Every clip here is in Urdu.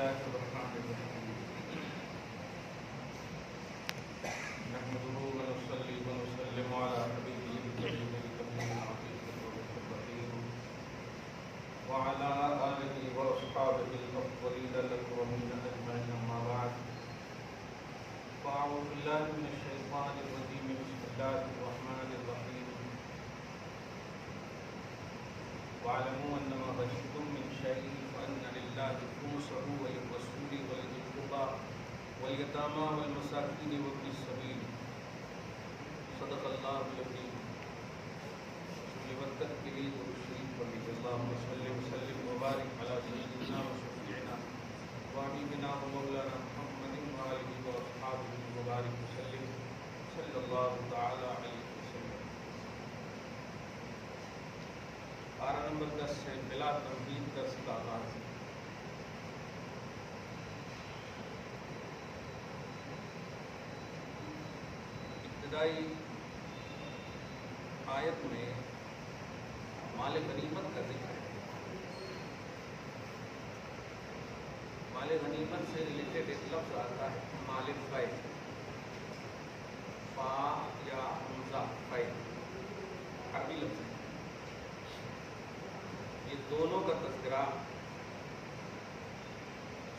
الله الرحمن الرحيم نحمده ونصلي ونسلم على حبيبه الكريم الكريم العظيم الرحيم وعلى آله وأصحابه الأفضلين الأكرمين أجمعين أما بعد فأعوذ بالله من الشيطان الرجيم بسم الله الرحمن الرحيم واعلموا أنما غنمتم من شيء فأن لله خمسه وللرسول ولذي القربى واليتامى والمساكين وابن السبيل صدق الله العظيم للمتقين والشريف والذي اللهم صل وسلم وبارك على سيدنا وشفيعنا وحبيبنا ومولانا محمد وآله وأصحابه وبارك وسلم صلى الله تعالى عليه وسلم. 12 نمبر 10 سے بلا تمہید درس کا آغاز. ابتدائی آیت میں مال غنیمت کا ذکر ہے. مال غنیمت سے ریلیٹڈ ایک لفظ آتا ہے مال فی، فا یا حمزہ فی، عربی لفظ ہے. یہ دونوں کا تذکرہ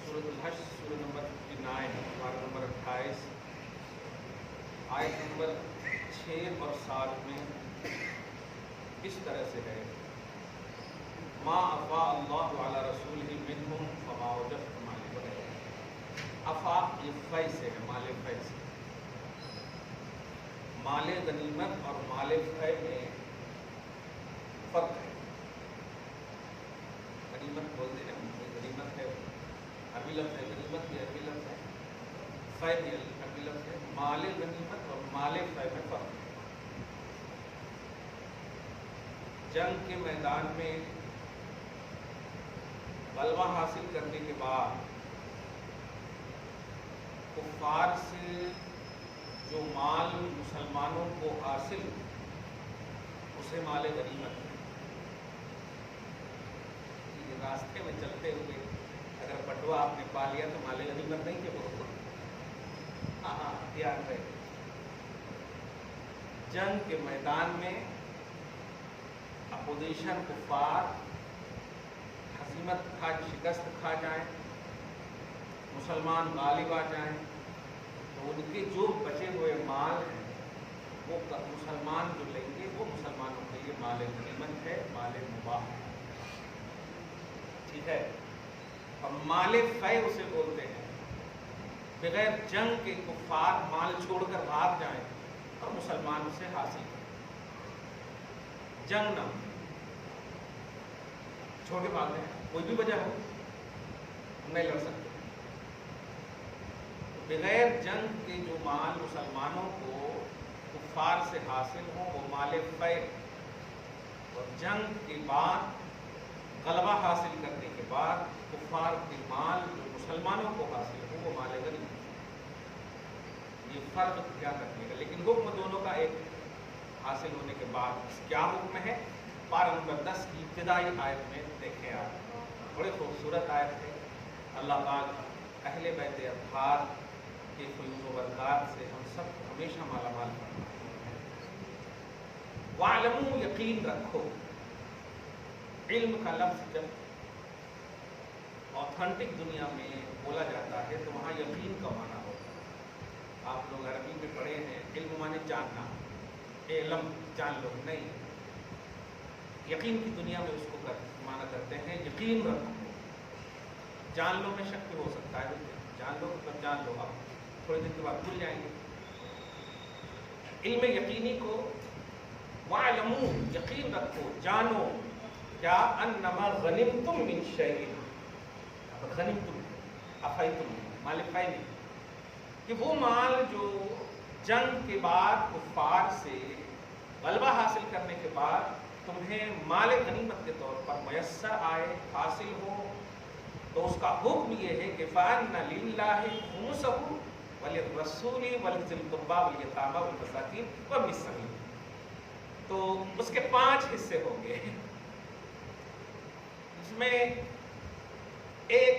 سورۃ الحشر سورہ نمبر 59 پارہ نمبر 28 آیت نمبر 6 اور 7 میں اس طرح سے ہے: ما افاء اللہ علی رسولہ منہم فما وجفتم علیہ وغیرہ. افاء یہ فی سے ہے، مال فی سے. مال غنیمت اور مال فی میں فرق ہے. غنیمت بولتے ہیں غنیمت ہے عربی لفظ ہے، غنیمت بھی عربی لفظ ہے، فی بھی عربی لفظ ہے. مال غنیمت اور مال فی میں فرق ہے. جنگ کے میدان میں غلبہ حاصل کرنے کے بعد کفار سے جو مال مسلمانوں کو حاصل اسے مال غنیمت ہے. راستے میں چلتے ہوئے اگر بٹوا آپ نے پا لیا تو مال غنیمت نہیں کہ وہ ہاں دھیان رہے. جنگ کے میدان میں اپوزیشن کفار ہزیمت کھا شکست کھا جائیں، مسلمان غالب آ جائیں تو ان کے جو بچے ہوئے مال ہیں وہ مسلمان جو لیں گے وہ مسلمانوں کے لیے مال غنیمت ہے، مال مباح ہے. ٹھیک ہے. اور مال فی اسے بولتے ہیں بغیر جنگ کے کفار مال چھوڑ کر بھاگ جائیں اور مسلمان اسے حاصل کریں. جنگ نہ چھوڑ کے بھاگ جائیں، کوئی بھی وجہ ہو نہیں لڑ سکتے. بغیر جنگ کے جو مال مسلمانوں کو کفار سے حاصل ہوں وہ مال فی، اور جنگ کے بعد غلبہ حاصل کرنے کے بعد کفار کے مال جو مسلمانوں کو حاصل ہو وہ مال غنیمت. یہ فرق کیا رکھنے کا، لیکن حکم دونوں کا ایک حاصل ہونے کے بعد کیا حکم ہے. پارہ نمبر 10 کی ابتدائی آیت میں دیکھیں آپ، بڑے خوبصورت آیت ہے. اللہ پاک اہل بیت اطہار کے فیوز و برکات سے ہم سب کو ہمیشہ مالا مال فرمائے. وَاعْلَمُوا یقین رکھو. علم کا لفظ جب آتھنٹک دنیا میں بولا جاتا ہے تو وہاں یقین کا معنی ہوتا ہے. آپ لوگ عربی میں پڑھے ہیں علم معنی جاننا، علم جان لو نہیں. یقین کی دنیا میں اس کو معنی کرتے ہیں یقین رکھو. جان لو میں شک ہو سکتا ہے، جان لو مطلب جان لو، آپ تھوڑے دن کے بعد بھول جائیں گے. علم یقینی کو وَاعْلَمُوا یقین رکھو، جانو کیا انما غنمتم من شیء. غنمتم افیتم مال فی نہیں کہ وہ مال جو جنگ کے بعد کفار سے غلبہ حاصل کرنے کے بعد تمہیں مال غنیمت کے طور پر میسر آئے، حاصل ہو، تو اس کا حکم یہ ہے کہ فَأَنَّ لِلَّهِ خُمُسَهُ وَلِلرَّسُولِ وَلِذِي الْقُرْبَى وَالْيَتَامَى وَالْمَسَاكِينِ وَابْنِ السَّبِيلِ. تو اس کے 5 حصے ہوں گے. اس میں ایک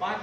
5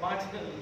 5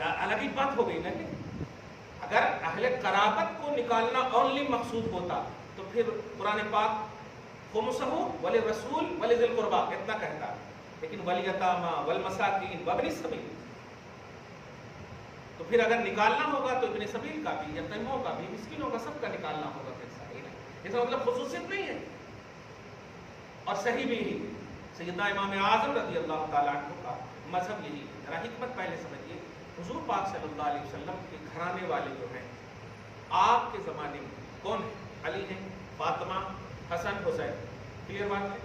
الگ ہی بات ہو گئی نا کہ اگر اہل قرابت کو نکالنا اونلی مقصود ہوتا تو پھر قرآن پاک خمسہ وللرسول ولذی القربیٰ اتنا کہتا، لیکن والیتامی والمساکین وابن السبیل، تو پھر اگر نکالنا ہوگا تو ابن سبیل کا بھی، یتیموں کا بھی، مسکینوں کا، سب کا نکالنا ہوگا، پھر صحیح ہے، اس کا مطلب خصوصیت نہیں ہے۔ اور صحیح بھی سیدنا امام اعظم رضی اللہ تعالیٰ عنہ کا مذہب یہی ہے۔ ذرا حکمت پہلے سمجھیے، حضور پاک صلی اللہ علیہ وسلم کے گھرانے والے جو ہیں آپ کے زمانے میں کون ہیں؟ علی ہیں، فاطمہ، حسن، حسین، کلیئر بات ہے،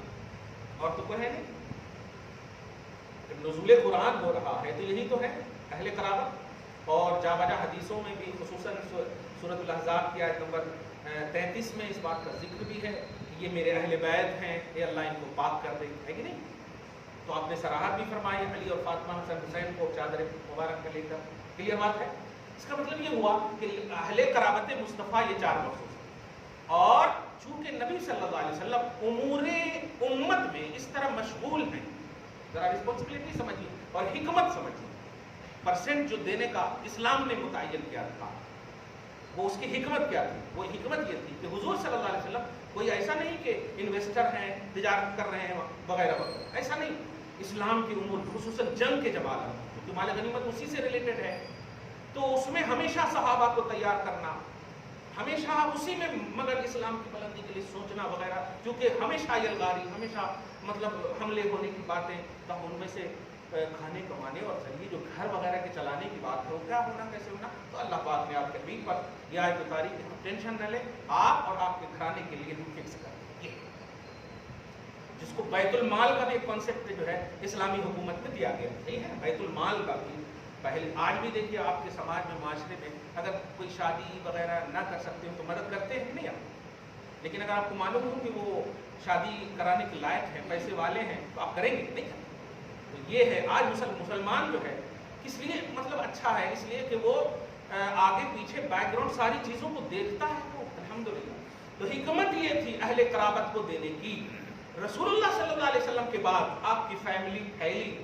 اور تو کوئی ہے نہیں۔ جب نزول قرآن ہو رہا ہے تو یہی تو ہے اہل قرابت، اور جا بجا حدیثوں میں بھی خصوصاً سورۃ الاحزاب کی آیت نمبر 33 میں اس بات کا ذکر بھی ہے کہ یہ میرے اہل بیت ہیں، اے اللہ ان کو پاک کر دے، ہے کہ نہیں؟ تو آپ نے صراحت بھی فرمائی علی اور فاطمہ، حسن، حسین کو چادر مبارک میں لے کر، کلیئر بات ہے۔ اس کا مطلب یہ ہوا کہ اہل قرابت مصطفیٰ یہ چار مخصوص ہیں، اور چونکہ نبی صلی اللہ علیہ وسلم امور امت میں اس طرح مشغول ہیں، ذرا رسپانسبلٹی سمجھیے اور حکمت سمجھیے، پرسنٹ جو دینے کا اسلام نے متعین کیا تھا وہ اس کی حکمت کیا تھی؟ وہ حکمت یہ تھی کہ حضور صلی اللہ علیہ وسلم کوئی ایسا نہیں کہ انویسٹر ہیں، تجارت کر رہے ہیں وغیرہ وغیرہ، ایسا نہیں۔ اسلام کی امور خصوصاً جنگ کے جمالہ کیونکہ مال غنیمت اسی سے ریلیٹڈ ہے، تو اس میں ہمیشہ صحابہ کو تیار کرنا، ہمیشہ اسی میں مگر اسلام کی بلندی کے لیے سوچنا وغیرہ، کیونکہ ہمیشہ یلغاری، ہمیشہ مطلب حملے ہونے کی باتیں، تب ان میں سے کھانے کمانے اور ذریعے جو گھر وغیرہ کے چلانے کی بات ہے وہ کیا ہونا، کیسے ہونا، تو اللہ پاک نے آپ کے حبیب پر یہ آیت اتاری کہ ہم ٹینشن نہ لیں، آپ اور آپ کے گھرانے کے لیے ہم فکس کر دیں، جس کو بیت المال کا بھی ایک کانسیپٹ جو ہے اسلامی حکومت میں دیا گیا ہے، ہے بیت المال کا بھی۔ پہلے آج بھی دیکھیے آپ کے سماج میں، معاشرے میں اگر کوئی شادی وغیرہ نہ کر سکتے ہو تو مدد کرتے ہیں نہیں آپ، لیکن اگر آپ کو معلوم ہو کہ وہ شادی کرانے کے لائق ہیں، پیسے والے ہیں، تو آپ کریں گے نہیں کریں۔ تو یہ ہے آج مسلمان جو ہے کس لیے مطلب اچھا ہے، اس لیے کہ وہ آگے پیچھے بیک گراؤنڈ ساری چیزوں کو دیکھتا ہے، تو الحمدللہ۔ تو حکمت یہ تھی اہل قرابت کو دینے کی۔ رسول اللہ صلی اللہ علیہ وسلم کے بعد آپ کی فیملی پھیلی،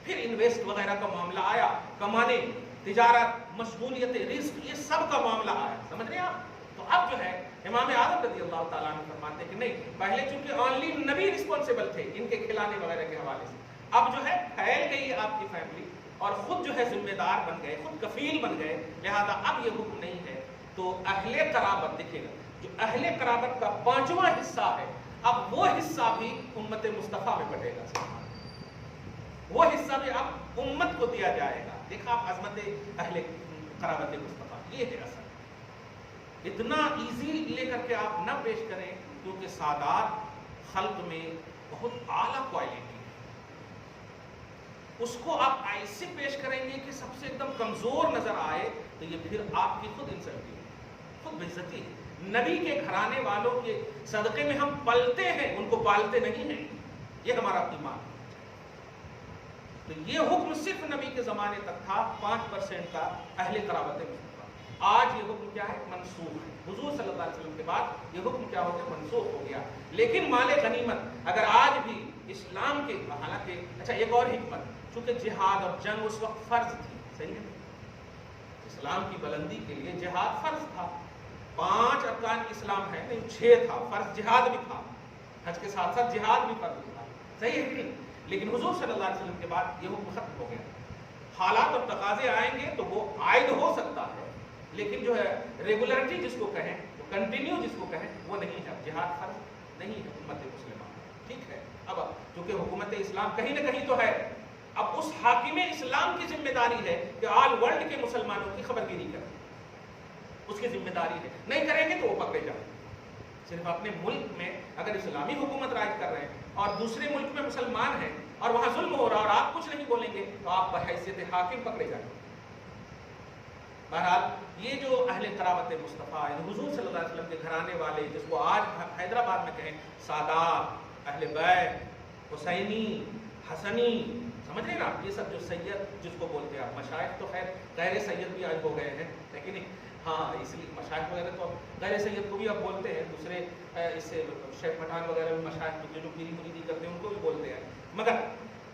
پھر انویسٹ وغیرہ کا معاملہ آیا، کمانے، تجارت، مشغولیت، رزق، یہ سب کا معاملہ آیا، سمجھ رہے ہیں آپ؟ تو اب جو ہے امام اعظم رضی اللہ تعالیٰ عنہ فرماتے ہیں کہ نہیں، پہلے چونکہ اونلی نبی رسپانسیبل تھے ان کے کھلانے وغیرہ کے حوالے سے، اب جو ہے پھیل گئی ہے آپ کی فیملی اور خود جو ہے ذمہ دار بن گئے، خود کفیل بن گئے، لہذا اب یہ حکم نہیں ہے۔ تو اہل قرابت دیکھیے گا، جو اہل قرابت کا 5واں حصہ ہے، اب وہ حصہ بھی امت مصطفیٰ میں بٹے گا، وہ حصہ بھی اب امت کو دیا جائے گا۔ دیکھا آپ عظمت اہل قرابت مصطفیٰ، یہ ہے اصل۔ اتنا ایزی لے کر کے آپ نہ پیش کریں، کیونکہ سادات خلق میں بہت اعلیٰ کوالٹی، اس کو آپ ایسے پیش کریں گے کہ سب سے ایک دم کمزور نظر آئے، تو یہ پھر آپ کی خود انسلٹی ہے، خود بے عزتی ہے۔ نبی کے گھرانے والوں کے صدقے میں ہم پلتے ہیں، ان کو پالتے نہیں ہیں، یہ ہمارا ایمان ہے۔ تو یہ حکم صرف نبی کے زمانے تک تھا، 5% کا اہل قرابت مصطفیٰ۔ آج یہ حکم کیا ہے؟ منسوخ ہے۔ حضور صلی اللہ علیہ وسلم کے بعد یہ حکم کیا ہو گیا؟ منسوخ ہو گیا۔ لیکن مال غنیمت اگر آج بھی اسلام کے، حالانکہ اچھا ایک اور حکمت، چونکہ جہاد اور جنگ اس وقت فرض تھی، صحیح ہے، اسلام کی بلندی کے لیے جہاد فرض تھا، 5 ارکان اسلام ہے، نہیں 6 تھا، فرض جہاد بھی تھا، حج کے ساتھ ساتھ جہاد بھی فرض تھا، صحیح ہے نہیں؟ لیکن حضور صلی اللہ علیہ وسلم کے بعد یہ حکم ختم ہو گیا۔ حالات اور تقاضے آئیں گے تو وہ عائد ہو سکتا ہے، لیکن جو ہے ریگولرٹی جس کو کہیں، کنٹینیو جس کو کہیں، وہ نہیں ہے، جہاد فرض نہیں ہے امت مسلمہ، ٹھیک ہے۔ اب چونکہ حکومت اسلام کہیں نہ کہیں تو ہے، اب اس حاکم اسلام کی ذمہ داری ہے کہ آل ورلڈ کے مسلمانوں کی خبر گیری کرے، اس کی ذمہ داری ہے، نہیں کریں گے تو وہ پکڑے جائیں۔ صرف اپنے ملک میں اگر اسلامی حکومت راج کر رہے ہیں اور دوسرے ملک میں مسلمان ہیں اور وہاں ظلم ہو رہا اور آپ کچھ نہیں بولیں گے تو آپ بحیثیت حاکم پکڑے جائیں گے۔ بہرحال یہ جو اہل قرابت مصطفیٰ حضور صلی اللہ علیہ وسلم کے گھرانے والے، جس کو آج حیدرآباد میں کہیں سادات، اہل بیت، حسینی، حسنی، سمجھ رہے نا آپ، یہ سب جو سید جس کو بولتے ہیں آپ، مشائخ تو خیر غیر سید بھی آج ہو گئے ہیں، لیکن ہاں اس لیے مشائخ وغیرہ تو غیر سید کو بھی آپ بولتے ہیں، دوسرے اس سے شیخ پٹھان وغیرہ بھی مشائخ جو پیری مریدی کرتے ہیں ان کو بھی بولتے ہیں، مگر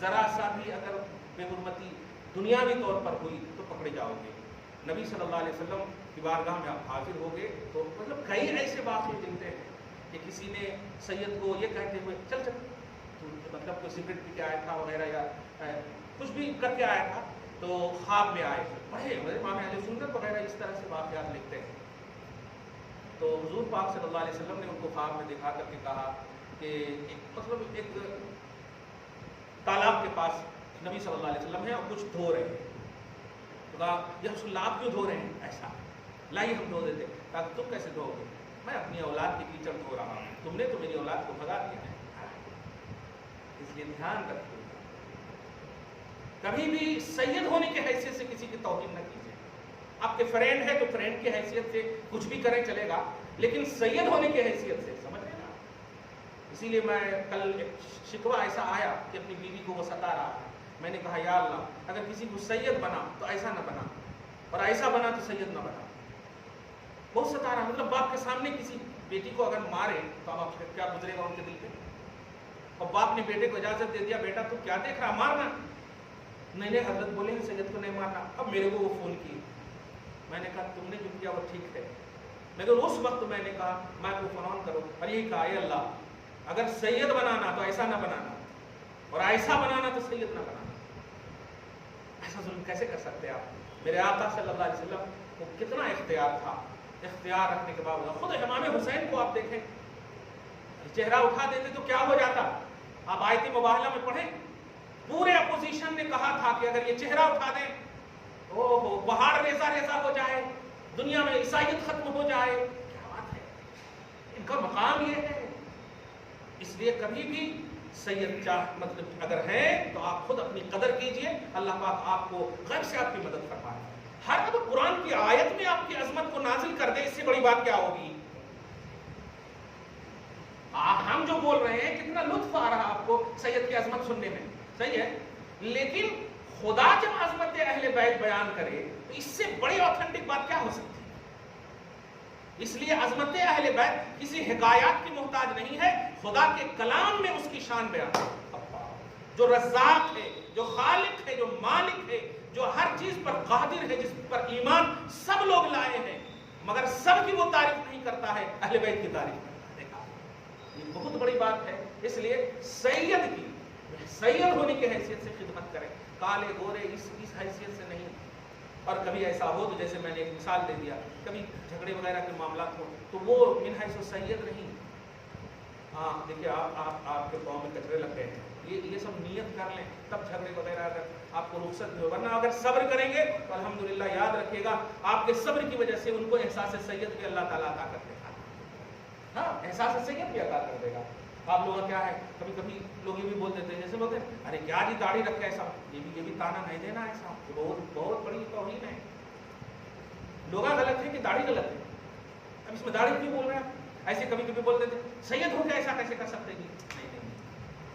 ذرا سا بھی اگر بے حرمتی دنیاوی طور پر ہوئی تو پکڑے جاؤ گے. نبی صلی اللہ علیہ وسلم کی بارگاہ میں آپ حاضر ہو گئے تو مطلب کئی ایسے واقعے ملتے ہیں کہ کسی نے سید کو یہ کہتے ہوئے چل مطلب کوئی سگریٹ پی کے آیا تھا وغیرہ یا کچھ بھی کر کے آیا تھا تو خواب میں آئے پڑھے امام اہل سنت وغیرہ اس طرح سے واقعات لکھتے ہیں. تو حضور پاک صلی اللہ علیہ وسلم نے ان کو خواب میں دکھا کر کے کہا کہ مطلب ایک تالاب کے پاس نبی صلی اللہ علیہ وسلم ہے اور کچھ دھو رہے ہیں. تو کہا یا رسول اللہ آپ کیوں دھو رہے ہیں؟ ایسا لائیے ہم دھو دیتے. کہا تم کیسے دھو گے؟ میں اپنی اولاد کی کیچڑ دھو رہا ہوں, تم نے تو میری اولاد کو بھگا دیا ہے. اس لیے دھیان رکھو, کبھی بھی سید ہونے کی حیثیت سے کسی کی توہین نہ کیجیے. آپ کے فرینڈ ہے تو فرینڈ کی حیثیت سے کچھ بھی کریں چلے گا, لیکن سید ہونے کی حیثیت سے سمجھ رہے نا. اسی لیے میں کل ایک شکوہ ایسا آیا کہ اپنی بیوی کو وہ ستا رہا ہے. میں نے کہا یا اللہ اگر کسی کو سید بنا تو ایسا نہ بنا, اور ایسا بنا تو سید نہ بنا. بہت ستا رہا, مطلب باپ کے سامنے کسی بیٹی کو اگر مارے تو اب آپ کیا گزرے گا ان کے دل پہ. اور باپ نے بیٹے کو اجازت دے دیا, بیٹا تو کیا دیکھ رہا, مارنا. نہیں حضرت بولے ہیں سید کو نہیں مارنا. اب میرے کو وہ فون کی, میں نے کہا تم نے جو کیا وہ ٹھیک ہے, لیکن اس وقت میں نے کہا میں کو فون آن کرو اور یہی کہا اے اللہ اگر سید بنانا تو ایسا نہ بنانا, اور ایسا بنانا تو سید نہ بنانا. ایسا ظلم کیسے کر سکتے آپ؟ میرے آقا صلی اللہ علیہ وسلم کو کتنا اختیار تھا. اختیار رکھنے کے باوجود خود امام حسین کو آپ دیکھیں, چہرہ اٹھا دیتے تو کیا ہو جاتا. آپ آیت مباہلہ میں پڑھیں, پورے اپوزیشن نے کہا تھا کہ اگر یہ چہرہ اٹھا دیں تو پہاڑ ریزہ ریزہ ہو جائے, دنیا میں عیسائیت ختم ہو جائے. کیا بات ہے, ان کا مقام یہ ہے. اس لیے کبھی بھی سید مطلب اگر ہے تو آپ خود اپنی قدر کیجئے, اللہ پاک آپ کو غیب سے آپ کی مدد فرمائے. ہر اب قرآن کی آیت میں آپ کی عظمت کو نازل کر دے, اس سے بڑی بات کیا ہوگی. ہم جو بول رہے ہیں کتنا لطف آ رہا آپ کو سید کی عظمت سننے میں, صحیح ہے, لیکن خدا جب عظمت اہل بیت بیان کرے تو اس سے بڑی آتھینٹک بات کیا ہو سکتی ہے. اس لیے عظمت اہل بیت کسی حکایات کی محتاج نہیں ہے, خدا کے کلام میں اس کی شان بیان ہے. جو رزاق ہے, جو خالق ہے, جو مالک ہے, جو ہر چیز پر قادر ہے, جس پر ایمان سب لوگ لائے ہیں, مگر سب کی وہ تعریف نہیں کرتا ہے, اہل بیت کی تعریف کرتا ہے. دیکھا, یہ بہت بڑی بات ہے. اس لیے سید کی سید ہونے کی حیثیت سے خدمت کریں, کالے گورے اس حیثیت سے نہیں. اور کبھی ایسا ہو تو جیسے میں نے ایک مثال دے دیا, کبھی جھگڑے وغیرہ کے معاملات ہو تو وہ من حیث سید نہیں. ہاں دیکھیے آپ کے پاؤں میں کچرے لگ گئے ہیں, یہ سب نیت کر لیں تب جھگڑے وغیرہ اگر آپ کو رخصت بھی ہو, ورنہ اگر صبر کریں گے تو الحمدللہ یاد رکھیے گا آپ کے صبر کی وجہ سے ان کو احساس سید بھی اللہ تعالیٰ عطا کر دے گا. ہاں احساس سید بھی عطا کر دے گا. آپ لوگوں کا کیا ہے, کبھی کبھی لوگ یہ بھی بول دیتے ہیں, جیسے بولتے ہیں ارے کیا جی داڑھی رکھے ایسا, یہ بھی تانا نہیں دینا ایسا, بہت بڑی توہین ہے. لوگ غلط ہے کہ داڑھی غلط ہے, اب اس میں داڑھی کیوں بول رہے ہیں. ایسے کبھی کبھی بول دیتے سید ہو کے ایسا کیسے کر سکتے جی. نہیں,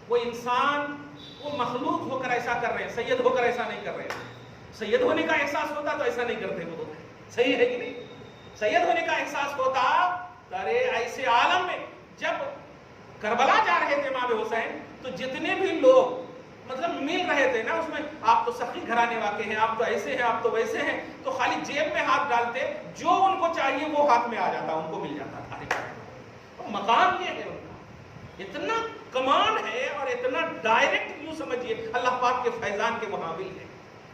وہ انسان وہ مخلوق ہو کر ایسا کر رہے ہیں, سید ہو کر ایسا نہیں کر رہے ہیں. سید ہونے کا احساس ہوتا تو ایسا نہیں کرتے وہ, صحیح ہے کہ نہیں. سید ہونے کا احساس ہوتا ارے ایسے عالم میں جب کربلا جا رہے تھے امام حسین تو جتنے بھی لوگ مطلب مل رہے تھے نا, اس میں آپ تو سخی گھرانے واقع ہیں, آپ تو ایسے ہیں, آپ تو ویسے ہیں, تو خالی جیب میں ہاتھ ڈالتے, جو ان کو چاہیے وہ ہاتھ میں آ جاتا, ان کو مل جاتا تھا. مقام یہ ہے ان کا, اتنا کمان ہے اور اتنا ڈائریکٹ یوں سمجھیے اللہ پاک کے فیضان کے محاول ہے.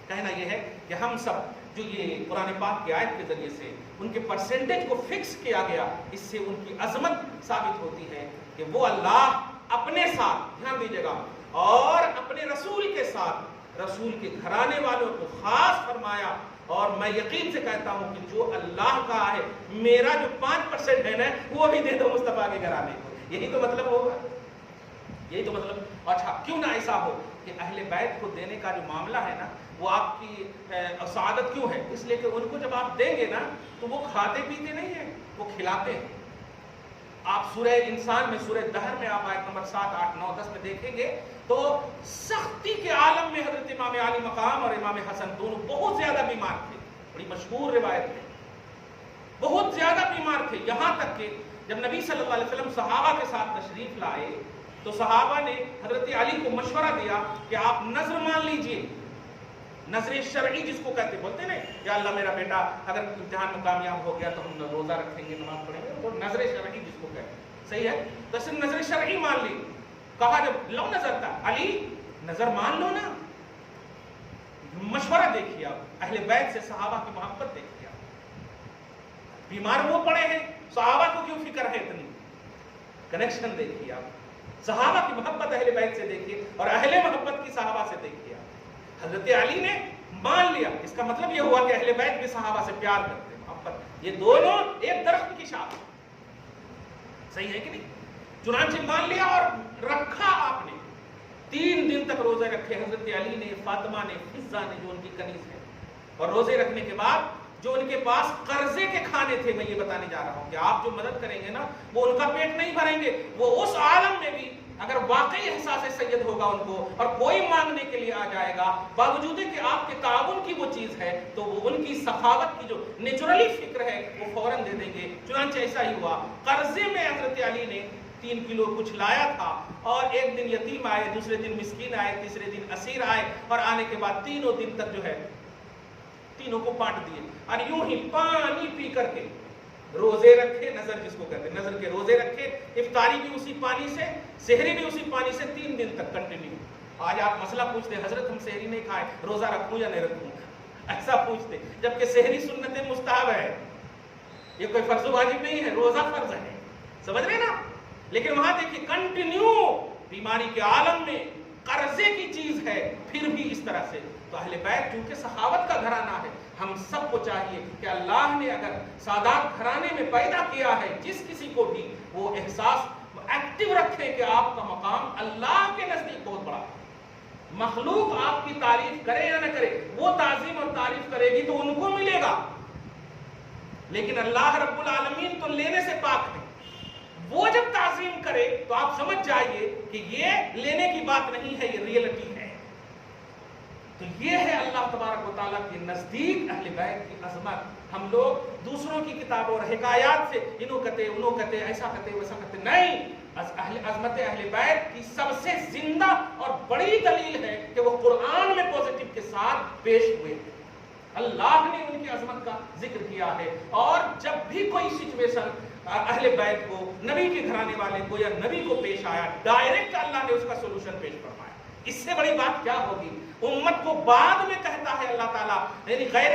کہنا یہ ہے کہ ہم سب جو یہ قرآن پاک کی آیت کے ذریعے سے ان کے پرسنٹیج کو فکس کیا گیا, اس سے ان کی عظمت ثابت ہوتی ہے کہ وہ اللہ اپنے ساتھ, دھیان دیجیے گا, اور اپنے رسول کے ساتھ, رسول کے گھرانے والوں کو خاص فرمایا. اور میں یقین سے کہتا ہوں کہ جو اللہ کا ہے, میرا جو 5% ہے نا وہ بھی دے دو مصطفیٰ کے گھرانے کو. یہی تو مطلب ہوگا, یہی تو مطلب. اچھا کیوں نہ ایسا ہو کہ اہل بیت کو دینے کا جو معاملہ ہے نا وہ آپ کی سعادت کیوں ہے, اس لیے کہ ان کو جب آپ دیں گے نا تو وہ کھاتے پیتے نہیں ہیں, وہ کھلاتے ہیں. آپ سورہ انسان میں, سورہ دہر میں آپ آیت نمبر 7, 8, 9, 10 میں دیکھیں گے تو سختی کے عالم میں حضرت امام علی مقام اور امام حسن دونوں بہت زیادہ بیمار تھے. بڑی مشہور روایت ہے, بہت زیادہ بیمار تھے, یہاں تک کہ جب نبی صلی اللہ علیہ وسلم صحابہ کے ساتھ تشریف لائے تو صحابہ نے حضرت علی کو مشورہ دیا کہ آپ نظر مان لیجئے، نظر شرعی جس کو کہتے بولتے نا، یا اللہ میرا بیٹا اگر امتحان میں کامیاب ہو گیا تو ہم روزہ رکھیں گے، نماز پڑھیں گے، وہ نظر شرعی جس کو کہتے ہیں، صحیح ہے؟ تو صرف نظر شرعی مان لی، کہا جب لو نظر تھا علی نظر مان لو نا، مشورہ دیکھیے آپ، اہل بیت سے صحابہ کی محبت دیکھیے آپ، بیمار وہ پڑے ہیں، صحابہ کو کیوں فکر ہے اتنی، کنیکشن دیکھیے آپ، صحابہ کی محبت اہل بیت سے دیکھیے اور اہل محبت کی صحابہ سے دیکھیے آپ۔ حضرت علی نے مان لیا، اس کا مطلب یہ ہوا کہ اہل بیت بھی صحابہ سے پیار کرتے ہیں، محبت، یہ دونوں ایک درخت کی شاخ، صحیح ہے کہ نہیں؟ چنانچہ مان لیا اور رکھا آپ نے، 3 دن تک روزے رکھے حضرت علی نے، فاطمہ نے، فضہ نے جو ان کی کنیز ہے، اور روزے رکھنے کے بعد جو ان کے پاس قرضے کے کھانے تھے، میں یہ بتانے جا رہا ہوں کہ آپ جو مدد کریں گے نا وہ ان کا پیٹ نہیں بھریں گے، وہ اس عالم میں بھی اگر واقعی احساس سید ہوگا ان کو اور کوئی مانگنے کے لیے آ جائے گا، باوجود کہ آپ کے تعاون کی وہ چیز ہے تو وہ ان کی سخاوت کی جو نیچرلی فکر ہے وہ فوراً دے دیں گے۔ چنانچہ ایسا ہی ہوا، قرضے میں حضرت علی نے 3 کلو کچھ لایا تھا، اور ایک دن یتیم آئے، دوسرے دن مسکین آئے، تیسرے دن اسیر آئے، اور آنے کے بعد 3 دن تک جو ہے تینوں کو بانٹ دیے، اور یوں ہی پانی پی کر کے روزے رکھے، نظر جس کو کہتے ہیں، نظر کے روزے رکھے، افطاری بھی اسی پانی سے، سحری بھی اسی پانی سے، 3 دن تک کنٹینیو۔ آج آپ مسئلہ پوچھتے ہیں حضرت ہم سحری نہیں کھائے، روزہ رکھوں یا نہیں رکھوں، ایسا پوچھتے، جبکہ سحری سنت مستحب ہے، یہ کوئی فرض و واجب نہیں ہے، روزہ فرض ہے، سمجھ رہے نا؟ لیکن وہاں دیکھیے کنٹینیو بیماری کے عالم میں قرضے کی چیز ہے، پھر بھی اس طرح سے۔ تو اہل بیت چونکہ سخاوت کا گھرانہ ہے، ہم سب کو چاہیے کہ اللہ نے اگر سادات گھرانے میں پیدا کیا ہے جس کسی کو بھی، وہ احساس ایکٹیو رکھے کہ آپ کا مقام اللہ کے نزدیک بہت بڑا ہے۔ مخلوق آپ کی تعریف کرے یا نہ کرے، وہ تعظیم اور تعریف کرے گی تو ان کو ملے گا، لیکن اللہ رب العالمین تو لینے سے پاک ہے، وہ جب تعظیم کرے تو آپ سمجھ جائیے کہ یہ لینے کی بات نہیں ہے، یہ ریئلٹی ہے۔ تو یہ ہے اللہ تبارک و تعالیٰ کے نزدیک اہل بیت کی عظمت۔ ہم لوگ دوسروں کی کتابوں اور حکایات سے انہوں کہتے ایسا کہتے ویسا کہتے، نہیں، عظمت اہل بیت کی سب سے زندہ اور بڑی دلیل ہے کہ وہ قرآن میں پوزیٹو کے ساتھ پیش ہوئے، اللہ نے ان کی عظمت کا ذکر کیا ہے، اور جب بھی کوئی سچویشن اہل بیت کو، نبی کے گھرانے والے کو یا نبی کو پیش آیا، ڈائریکٹ اللہ نے اس کا سولوشن پیش فرمایا۔ اس سے بڑی بات کیا ہوگی؟ امت کو بعد میں کہتا ہے اللہ تعالیٰ، یعنی غیر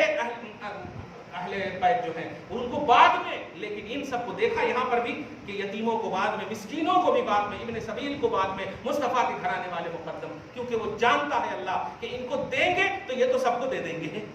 اہل بیت جو ہیں ان کو بعد میں، لیکن ان سب کو دیکھا یہاں پر بھی کہ یتیموں کو بعد میں، مسکینوں کو بھی بعد میں، ابن سبیل کو بعد میں، مصطفیٰ کے گھرانے والے مقدم، کیونکہ وہ جانتا ہے اللہ کہ ان کو دیں گے تو یہ تو سب کو دے دیں گے،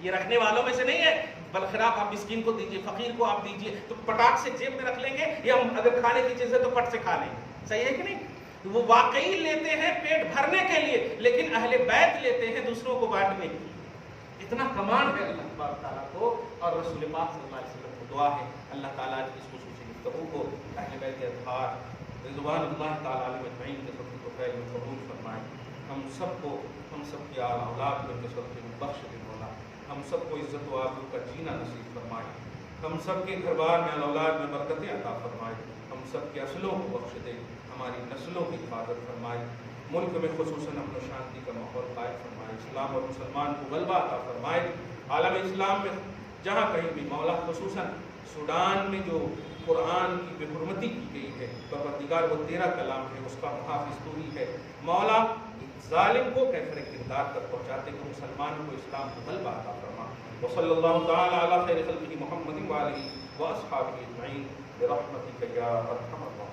یہ رکھنے والوں میں سے نہیں ہے، بلخراف آپ مسکین کو دیجئے، فقیر کو آپ دیجئے، تو پٹاک سے جیب میں رکھ لیں گے، یا اگر کھانے کی چیز ہے تو پٹ سے کھا لیں گے، صحیح ہے کہ نہیں؟ وہ واقعی لیتے ہیں پیٹ بھرنے کے لیے، لیکن اہل بیت لیتے ہیں دوسروں کو بانٹنے کے لیے۔ اتنا کمانڈ ہے اللہ تبارک تعالیٰ کو، اور رسول پاک صلی اللہ علیہ وسلم کو دعا ہے اللہ تعالیٰ کی اس خصوصی گفتگو کو اہل بیت اطہار رضوان اللہ تعالیٰ علیہ اجمعین کے صدقے کو خیر میں قبول فرمائے۔ ہم سب کو، ہم سب کی آل اولاد کو ان کے صدقے میں بخش دے مولا، ہم سب کو عزت و آبرو کا جینا نصیب فرمائے، ہم سب کے گھر بار میں اولاد میں برکتیں عطا فرمائے، ہم سب کے اصلوں کو بخش دے، ہماری نسلوں کی حفاظت فرمائے، ملک میں خصوصاً امن و شانتی کا ماحول قائم فرمائے، اسلام اور مسلمان کو غلبہ عطا فرمائے، عالم اسلام میں جہاں کہیں بھی مولا، خصوصاً سوڈان میں جو قرآن کی بے حرمتی کی گئی ہے، پروردگار وہ تیرا کلام ہے، اس کا محافظ تو ہی ہے مولا، ظالم کو کیفر کردار تک پہنچاتے کہ مسلمان کو اسلام کو غلبہ عطا فرما۔ وصلی اللہ تعالی علی خیر خلقہ محمد وآلہ واصحابہ اجمعین برحمتک یا ارحم الراحمین۔